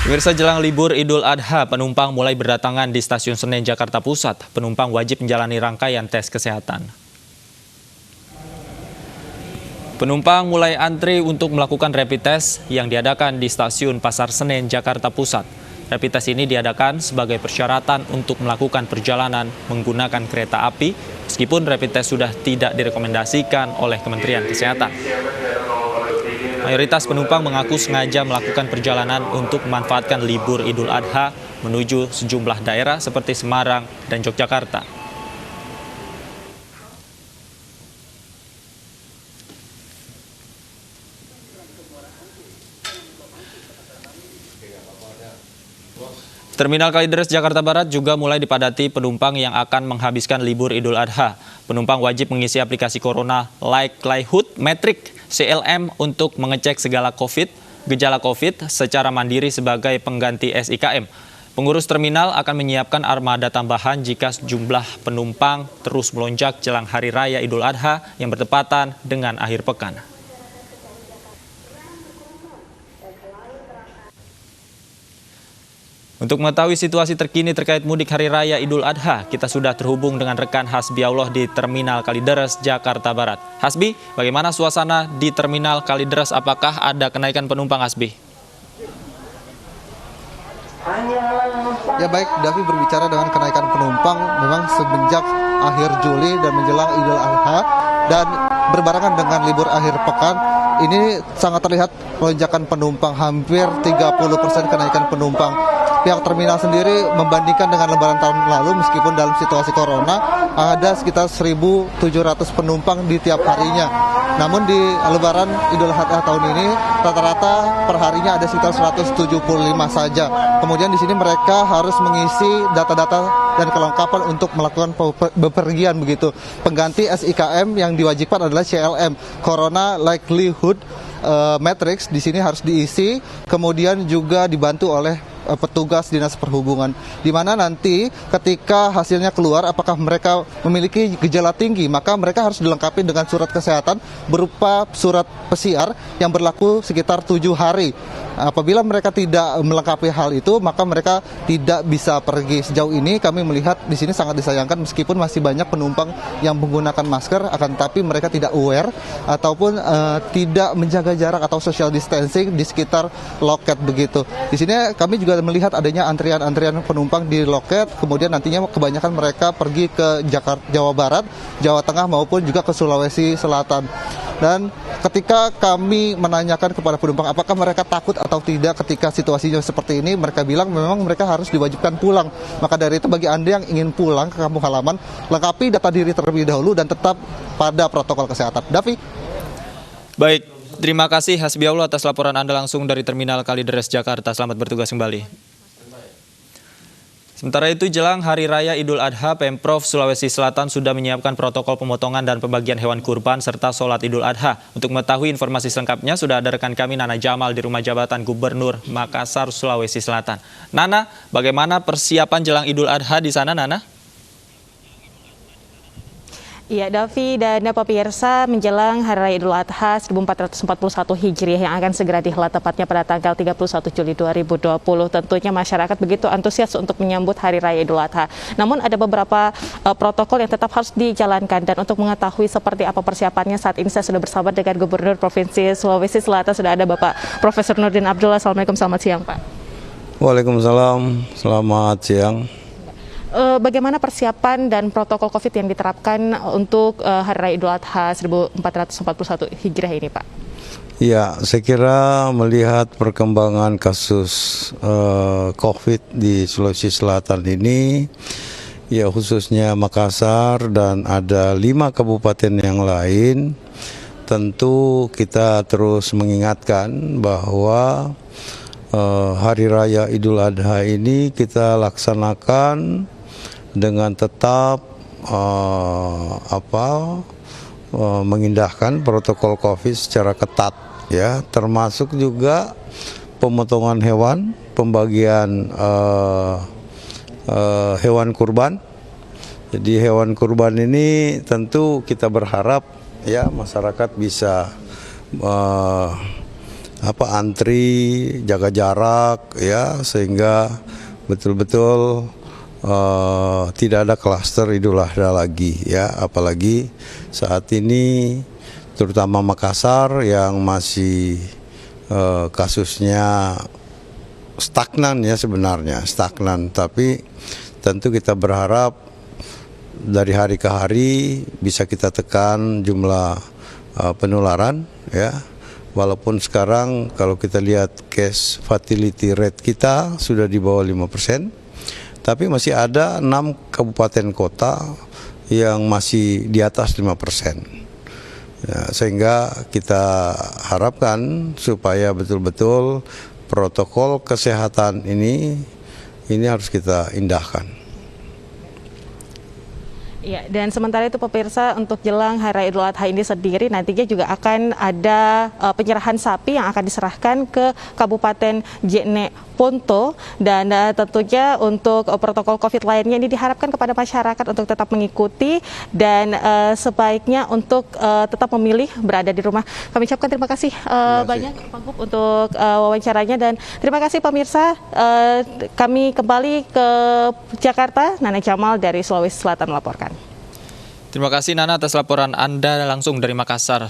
Pemirsa, jelang libur Idul Adha, penumpang mulai berdatangan di Stasiun Senen, Jakarta Pusat. Penumpang wajib menjalani rangkaian tes kesehatan. Penumpang mulai antri untuk melakukan rapid test yang diadakan di Stasiun Pasar Senen, Jakarta Pusat. Rapid test ini diadakan sebagai persyaratan untuk melakukan perjalanan menggunakan kereta api, meskipun rapid test sudah tidak direkomendasikan oleh Kementerian Kesehatan. Mayoritas penumpang mengaku sengaja melakukan perjalanan untuk memanfaatkan libur Idul Adha menuju sejumlah daerah seperti Semarang dan Yogyakarta. Terminal Kalideres, Jakarta Barat juga mulai dipadati penumpang yang akan menghabiskan libur Idul Adha. Penumpang wajib mengisi aplikasi Corona Likelihood Metric (CLM) untuk mengecek gejala COVID secara mandiri sebagai pengganti SIKM. Pengurus terminal akan menyiapkan armada tambahan jika jumlah penumpang terus melonjak jelang Hari Raya Idul Adha yang bertepatan dengan akhir pekan. Untuk mengetahui situasi terkini terkait mudik Hari Raya Idul Adha, kita sudah terhubung dengan rekan Hasbiaullah di Terminal Kalideres, Jakarta Barat. Hasbi, bagaimana suasana di Terminal Kalideres? Apakah ada kenaikan penumpang, Hasbi? Ya baik, Davi, berbicara dengan kenaikan penumpang, memang semenjak akhir Juli dan menjelang Idul Adha dan berbarengan dengan libur akhir pekan, ini sangat terlihat lonjakan penumpang, hampir 30% kenaikan penumpang. Pihak terminal sendiri membandingkan dengan lebaran tahun lalu, meskipun dalam situasi corona ada sekitar 1.700 penumpang di tiap harinya. Namun di lebaran Idul Adha tahun ini rata-rata perharinya ada sekitar 175 saja. Kemudian di sini mereka harus mengisi data-data dan kelengkapan untuk melakukan bepergian begitu. Pengganti SIKM yang diwajibkan adalah CLM, Corona Likelihood Matrix. Di sini harus diisi, kemudian juga dibantu oleh petugas dinas perhubungan, di mana nanti ketika hasilnya keluar apakah mereka memiliki gejala tinggi, maka mereka harus dilengkapi dengan surat kesehatan berupa surat PCR yang berlaku sekitar 7 hari. Apabila mereka tidak melengkapi hal itu, maka mereka tidak bisa pergi. Sejauh ini kami melihat di sini sangat disayangkan, meskipun masih banyak penumpang yang menggunakan masker, akan tapi mereka tidak aware ataupun tidak menjaga jarak atau social distancing di sekitar loket begitu. Di sini kami juga melihat adanya antrian-antrian penumpang di loket, kemudian nantinya kebanyakan mereka pergi ke Jawa Barat, Jawa Tengah maupun juga ke Sulawesi Selatan. Dan ketika kami menanyakan kepada penumpang apakah mereka takut atau tidak ketika situasinya seperti ini, mereka bilang memang mereka harus diwajibkan pulang. Maka dari itu bagi Anda yang ingin pulang ke kampung halaman, lengkapi data diri terlebih dahulu dan tetap pada protokol kesehatan. Davi? Baik, terima kasih Hasbiaullah atas laporan Anda langsung dari Terminal Kalideres, Jakarta. Selamat bertugas kembali. Sementara itu, jelang Hari Raya Idul Adha, Pemprov Sulawesi Selatan sudah menyiapkan protokol pemotongan dan pembagian hewan kurban serta sholat Idul Adha. Untuk mengetahui informasi selengkapnya, sudah ada rekan kami Nana Jamal di Rumah Jabatan Gubernur Makassar, Sulawesi Selatan. Nana, bagaimana persiapan jelang Idul Adha di sana, Nana? Ya, Davi dan pemirsa, menjelang Hari Raya Idul Adha 1441 Hijriah yang akan segera dihelat tepatnya pada tanggal 31 Juli 2020, tentunya masyarakat begitu antusias untuk menyambut Hari Raya Idul Adha. Namun ada beberapa protokol yang tetap harus dijalankan, dan untuk mengetahui seperti apa persiapannya, saat ini saya sudah bersama dengan Gubernur Provinsi Sulawesi Selatan, sudah ada Bapak Profesor Nurdin Abdullah. Assalamualaikum, selamat siang Pak. Waalaikumsalam, selamat siang. Bagaimana persiapan dan protokol COVID yang diterapkan untuk Hari Raya Idul Adha 1441 Hijriah ini, Pak? Ya, saya kira melihat perkembangan kasus COVID di Sulawesi Selatan ini, ya khususnya Makassar dan ada 5 kabupaten yang lain, tentu kita terus mengingatkan bahwa Hari Raya Idul Adha ini kita laksanakan dengan tetap mengindahkan protokol COVID secara ketat, ya, termasuk juga pemotongan hewan, pembagian hewan kurban. Jadi hewan kurban ini tentu kita berharap ya masyarakat bisa antri, jaga jarak ya, sehingga betul-betul tidak ada klaster Idul Adha lagi ya, apalagi saat ini terutama Makassar yang masih kasusnya stagnan ya, sebenarnya stagnan, tapi tentu kita berharap dari hari ke hari bisa kita tekan jumlah penularan ya. Walaupun sekarang kalau kita lihat case fatality rate kita sudah di bawah 5%, tapi masih ada 6 kabupaten kota yang masih di atas 5%. Ya, sehingga kita harapkan supaya betul-betul protokol kesehatan ini harus kita indahkan. Ya, dan sementara itu pemirsa, untuk jelang Hari Raya Idul Adha ini sendiri nantinya juga akan ada penyerahan sapi yang akan diserahkan ke Kabupaten Jene Ponto, dan tentunya untuk protokol COVID lainnya ini diharapkan kepada masyarakat untuk tetap mengikuti dan sebaiknya untuk tetap memilih berada di rumah. Kami ucapkan terima kasih banyak Pak Gub untuk wawancaranya, dan terima kasih pemirsa. Kami kembali ke Jakarta. Nana Jamal dari Sulawesi Selatan melaporkan. Terima kasih Nana atas laporan Anda langsung dari Makassar.